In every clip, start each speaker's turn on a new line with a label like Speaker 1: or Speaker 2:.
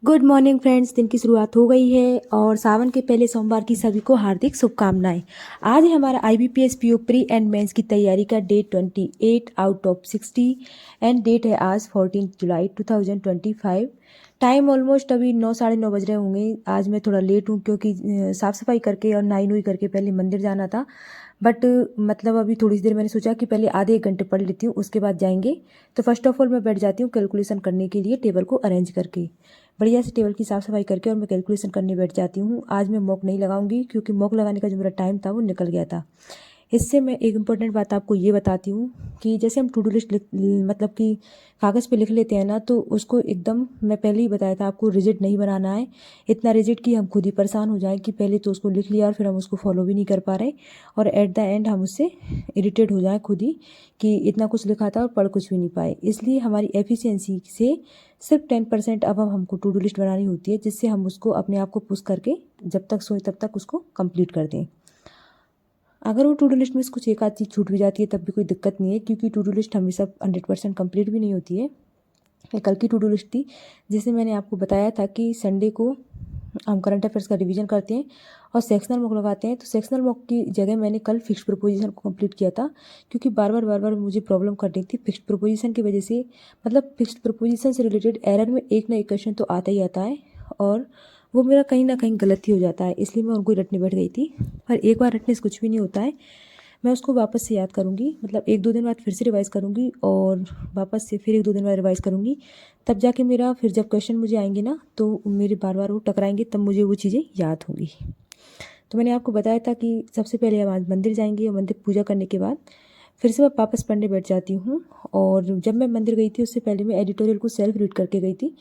Speaker 1: Good morning friends. दिन की शुरुआत हो गई है और सावन के पहले सोमवार की सभी को हार्दिक शुभकामनाएं। आज है हमारा IBPS PO pre and mains की तैयारी का day 28 out of 60 and date है आज 14 जुलाई 2025। टाइम ऑलमोस्ट अभी 9 साढ़े 9 बज रहे होंगे। आज मैं थोड़ा लेट हूँ क्योंकि साफ़ सफाई करके और नहाई नुई करके पहले मंदिर जाना था। बट मतलब अभी थोड़ी सी देर मैंने सोचा कि पहले आधे एक घंटे पढ़ लेती हूँ, उसके बाद जाएंगे। तो फर्स्ट ऑफ ऑल मैं बैठ जाती हूँ कैलकुलेशन करने के लिए, टेबल को अरेंज करके बढ़िया से टेबल की साफ़ सफाई करके और मैं कैलकुलेशन करने बैठ जाती हूँ। आज मैं मॉक नहीं लगाऊंगी क्योंकि मॉक लगाने का जो मेरा टाइम था वो निकल गया था। इससे मैं एक इम्पॉर्टेंट बात आपको ये बताती हूँ कि जैसे हम टू डू लिस्ट मतलब कि कागज़ पे लिख लेते हैं ना, तो उसको एकदम मैं पहले ही बताया था आपको रिजिड नहीं बनाना है। इतना रिजिड कि हम खुद ही परेशान हो जाएं कि पहले तो उसको लिख लिया और फिर हम उसको फॉलो भी नहीं कर पा रहे और एट द एंड हम उससे इरिटेट हो जाएं खुद ही कि इतना कुछ लिखा था और पढ़ कुछ भी नहीं पाए। इसलिए हमारी एफिशिएंसी से सिर्फ 10% अब हमको टू डू लिस्ट बनानी होती है, जिससे हम उसको अपने आप को पुश करके जब तक सोए तब तक उसको कंप्लीट कर दें। अगर वो टू डू लिस्ट में से कुछ एक आध चीज़ छूट भी जाती है तब भी कोई दिक्कत नहीं है, क्योंकि टू डू लिस्ट हमेशा 100% कंप्लीट भी नहीं होती है। ये कल की टू डू लिस्ट थी जिसमें मैंने आपको बताया था कि संडे को हम करंट अफेयर्स का रिवीजन करते हैं और सेक्शनल मॉक लगाते हैं। तो सेक्शनल मॉक की जगह मैंने कल फिक्स्ड प्रोपोजिशन को कंप्लीट किया था, क्योंकि बार बार मुझे प्रॉब्लम कर रही थी फिक्स्ड प्रोपोजिशन की वजह से। मतलब फिक्स्ड प्रोपोजिशन से रिलेटेड एरर में एक ना एक क्वेश्चन तो आता ही आता है और वो मेरा कहीं ना कहीं गलत ही हो जाता है, इसलिए मैं उनको रटने बैठ गई थी। पर एक बार रटने से कुछ भी नहीं होता है। मैं उसको वापस से याद करूँगी, मतलब एक दो दिन बाद फिर से रिवाइज़ करूँगी और वापस से फिर एक दो दिन बाद रिवाइज़ करूँगी। तब जाके मेरा फिर जब क्वेश्चन मुझे आएंगे ना तो मेरे बार बार वो टकराएंगे, तब मुझे वो चीज़ें याद होंगी। तो मैंने आपको बताया था कि सबसे पहले हम आज मंदिर जाएंगे और मंदिर पूजा करने के बाद फिर से मैं वापस पढ़ने बैठ जाती हूँ। और जब मैं मंदिर गई थी उससे पहले मैं एडिटोरियल को सेल्फ रीड करके गई थी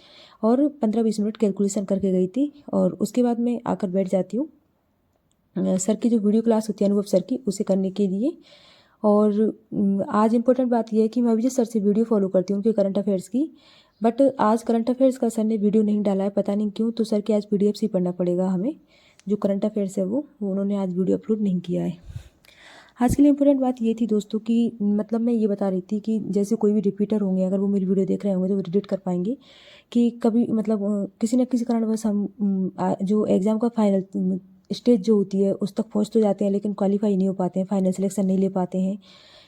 Speaker 1: और 15-20 मिनट कैलकुलेशन करके गई थी। और उसके बाद मैं आकर बैठ जाती हूँ सर की जो वीडियो क्लास होती है अनुभव सर की, उसे करने के लिए। और आज इम्पोर्टेंट बात यह है कि मैं अभिजीत सर से वीडियो फॉलो करती हूँ उनके करंट अफेयर्स की। बट आज करंट अफेयर्स का सर ने वीडियो नहीं डाला है, पता नहीं क्यों। तो सर के आज PDF से ही पढ़ना पड़ेगा हमें। जो करंट अफेयर्स है वो उन्होंने आज वीडियो अपलोड नहीं किया है। आज के लिए इम्पोर्टेंट बात ये थी दोस्तों कि मतलब मैं ये बता रही थी कि जैसे कोई भी रिपीटर होंगे, अगर वो मेरी वीडियो देख रहे होंगे तो वो रिलेट कर पाएंगे कि कभी मतलब किसी न किसी कारणवश हम जो एग्ज़ाम का फाइनल स्टेज जो होती है उस तक पहुंच तो जाते हैं, लेकिन क्वालिफाई नहीं हो पाते हैं, फाइनल सिलेक्शन नहीं ले पाते हैं।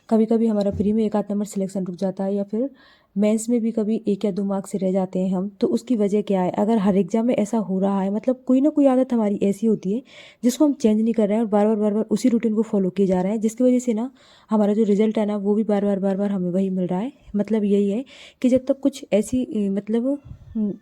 Speaker 1: कभी कभी हमारा प्री में एक आध नंबर सिलेक्शन रुक जाता है, या फिर मेंस में भी कभी एक या दो मार्क्स से रह जाते हैं हम। तो उसकी वजह क्या है? अगर हर एग्जाम में ऐसा हो रहा है, मतलब कोई ना कोई आदत हमारी ऐसी होती है जिसको हम चेंज नहीं कर रहे हैं और बार बार उसी रूटीन को फॉलो किए जा रहे हैं, जिसकी वजह से ना हमारा जो रिजल्ट है ना वो भी बार बार हमें वही मिल रहा है। मतलब यही है कि जब तक कुछ ऐसी मतलब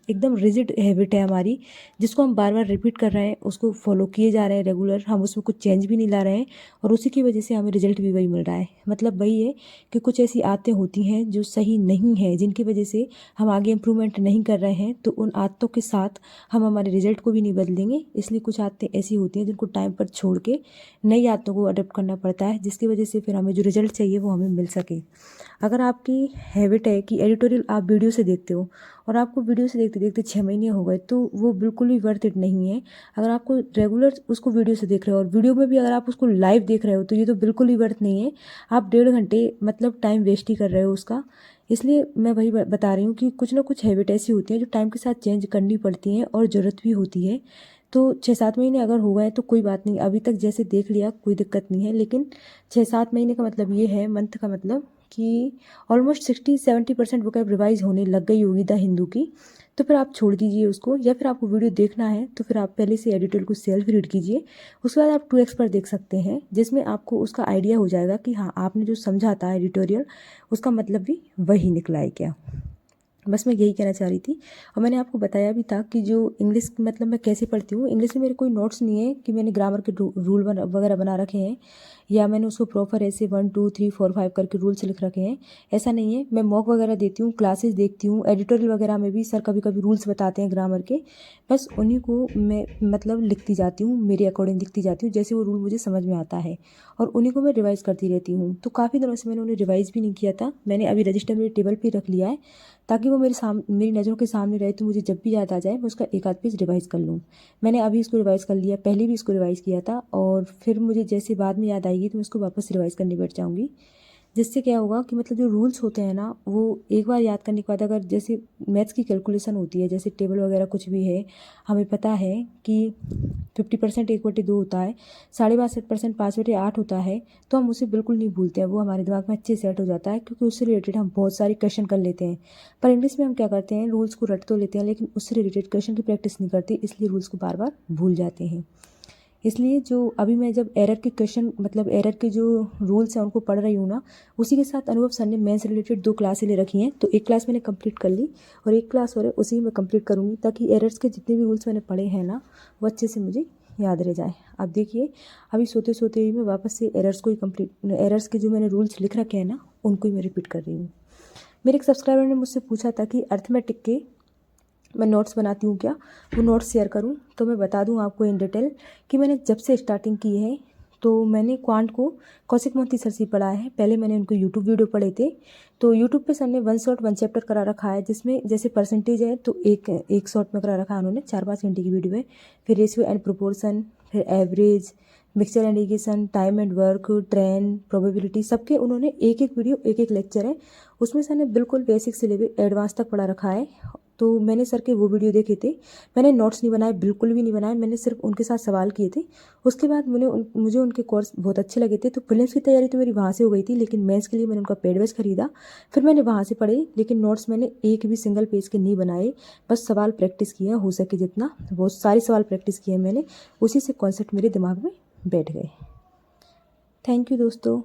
Speaker 1: एकदम रिजिड हैबिट है हमारी जिसको हम बार बार रिपीट कर रहे हैं, उसको फॉलो किए जा रहे हैं रेगुलर, हम उसमें कुछ चेंज भी नहीं ला रहे हैं और उसी की वजह से हमें रिजल्ट भी वही मिल रहा है। मतलब वही है कि कुछ ऐसी आदतें होती हैं जो सही नहीं है, जिनकी वजह से हम आगे इम्प्रूवमेंट नहीं कर रहे हैं। तो उन आदतों के साथ हम हमारे रिजल्ट को भी नहीं बदलेंगे। इसलिए कुछ आदतें ऐसी होती हैं जिनको टाइम पर छोड़ के नई आदतों को अडॉप्ट करना पड़ता है, जिसकी वजह से फिर हमें जो रिजल्ट चाहिए वो हमें मिल सके। अगर आपकी हैबिट है कि एडिटोरियल आप वीडियो से देखते हो और आपको वीडियो से देखते देखते 6 महीने हो गए, तो वो बिल्कुल भी वर्थ इट नहीं है। अगर आपको रेगुलर उसको वीडियो से देख रहे हो और वीडियो में भी अगर आप उसको लाइव देख रहे हो, तो ये तो बिल्कुल ही वर्थ नहीं है। आप 1.5 घंटे मतलब टाइम वेस्ट ही कर रहे हो उसका। इसलिए मैं वही बता रही हूँ कि कुछ ना कुछ हैबिट ऐसी होती हैं जो टाइम के साथ चेंज करनी पड़ती हैं और ज़रूरत भी होती है। तो 6-7 महीने अगर हो गए तो कोई बात नहीं, अभी तक जैसे देख लिया कोई दिक्कत नहीं है। लेकिन 6-7 महीने का मतलब ये है, मंथ का मतलब कि ऑलमोस्ट 60-70% वोकैब रिवाइज होने लग गई होगी द हिंदू की। तो फिर आप छोड़ दीजिए उसको, या फिर आपको वीडियो देखना है तो फिर आप पहले से एडिटोरियल को सेल्फ रीड कीजिए। उसके बाद आप 2x पर देख सकते हैं, जिसमें आपको उसका आइडिया हो जाएगा कि हाँ आपने जो समझा था एडिटोरियल उसका मतलब भी वही निकला है क्या। बस मैं यही कहना चाह रही थी। और मैंने आपको बताया भी था कि जो इंग्लिश मतलब मैं कैसे पढ़ती हूँ। इंग्लिश में मेरे कोई नोट्स नहीं है कि मैंने ग्रामर के रूल वगैरह बना रखे हैं या मैंने उसको प्रॉपर ऐसे 1 2 3 4 5 करके रूल्स लिख रखे हैं, ऐसा नहीं है। मैं मॉक वगैरह देती हूँ, क्लासेस देखती हूँ, एडिटोरियल वगैरह में भी सर कभी कभी रूल्स बताते हैं ग्रामर के। बस उन्हीं को मैं मतलब लिखती जाती हूँ, मेरे अकॉर्डिंग लिखती जाती हूँ जैसे वो रूल मुझे समझ में आता है, और उन्हीं को मैं रिवाइज़ करती रहती हूँ। तो काफ़ी दिनों से मैंने उन्हें रिवाइज़ भी नहीं किया था। मैंने अभी रजिस्टर मेरे टेबल पर रख लिया है ताकि वो मेरी नज़रों के सामने रहे, तो मुझे जब भी याद आ जाए मैं उसका एक आध पेज रिवाइज़ कर लूँ। मैंने अभी इसको रिवाइज़ कर लिया, पहले भी इसको रिवाइज़ किया था, और फिर मुझे जैसे बाद में याद आएगी तो मैं इसको वापस रिवाइज़ करने बैठ जाऊँगी। जिससे क्या होगा कि मतलब जो रूल्स होते हैं ना वो एक बार याद करने के बाद, अगर जैसे मैथ्स की कैलकुलेशन होती है, जैसे टेबल वगैरह कुछ भी है, हमें पता है कि 50% 1/2 होता है, 62% 5/8 होता है, तो हम उसे बिल्कुल नहीं भूलते हैं, वो हमारे दिमाग में अच्छे सेट हो जाता है क्योंकि उससे रिलेटेड हम बहुत सारे क्वेश्चन कर लेते हैं। पर इंग्लिश में हम क्या करते हैं, रूल्स को रट तो लेते हैं लेकिन उससे रिलेटेड क्वेश्चन की प्रैक्टिस नहीं करते, इसलिए रूल्स को बार बार भूल जाते हैं। इसलिए जो अभी मैं जब एरर के क्वेश्चन मतलब एरर के जो रूल्स हैं उनको पढ़ रही हूँ ना, उसी के साथ अनुभव सर ने मैथ्स रिलेटेड 2 क्लासें ले रखी हैं, तो एक क्लास मैंने कंप्लीट कर ली और एक क्लास और है उसी में कंप्लीट करूँगी, ताकि एरर्स के जितने भी रूल्स मैंने पढ़े हैं ना वो अच्छे से मुझे याद रह जाए। अब देखिए, अभी सोते सोते ही मैं वापस से एरर्स को ही कंप्लीट, एरर्स के जो मैंने रूल्स लिख रखे हैं ना उनको ही मैं रिपीट कर रही हूँ। मेरे एक सब्सक्राइबर ने मुझसे पूछा था कि अर्थमेटिक के मैं नोट्स बनाती हूँ क्या, वो नोट्स शेयर करूँ, तो मैं बता दूँ आपको इन डिटेल कि मैंने जब से स्टार्टिंग की है तो मैंने क्वांट को कौशिक मोती सर से पढ़ा है। पहले मैंने उनको यूट्यूब वीडियो पढ़े थे, तो यूट्यूब पे सर ने 1 शॉट 1 चैप्टर करा रखा है, जिसमें जैसे परसेंटेज है तो एक शॉट में करा रखा है उन्होंने, 4-5 घंटे की वीडियो है। फिर रेशियो एंड प्रोपोर्शन, फिर average, mixture and irrigation, time and work, trend, probability, सबके उन्होंने एक एक वीडियो एक एक लेक्चर है उसमें सर ने बिल्कुल बेसिक से लेकर एडवांस तक पढ़ा रखा है। तो मैंने सर के वो वीडियो देखे थे, मैंने नोट्स नहीं बनाए, बिल्कुल भी नहीं बनाए, मैंने सिर्फ उनके साथ सवाल किए थे। उसके बाद मुझे उनके कोर्स बहुत अच्छे लगे थे, तो प्रीलिम्स की तैयारी तो मेरी वहाँ से हो गई थी, लेकिन मेंस के लिए मैंने उनका पेड बैच खरीदा, फिर मैंने वहाँ से पढ़े, लेकिन नोट्स मैंने एक भी सिंगल पेज के नहीं बनाए, बस सवाल प्रैक्टिस किए हो सके जितना, बहुत सारे सवाल प्रैक्टिस किए मैंने, उसी से कॉन्सेप्ट मेरे दिमाग में बैठ गए। थैंक यू दोस्तों।